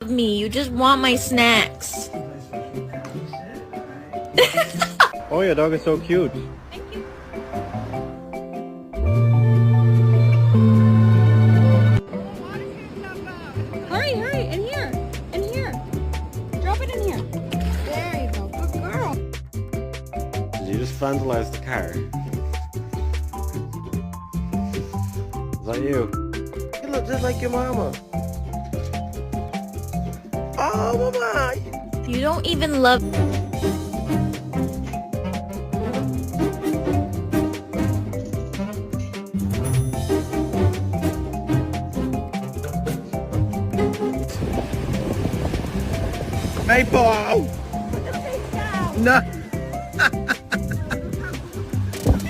me. You just want my snacks. Oh, your dog is so cute. Hurry, hurry, in here. In here. Drop it in here. There you go. Good girl. Did you just vandalize the car? Is that you? You look just like your mama. Oh, mama! You don't even love. Maple! No!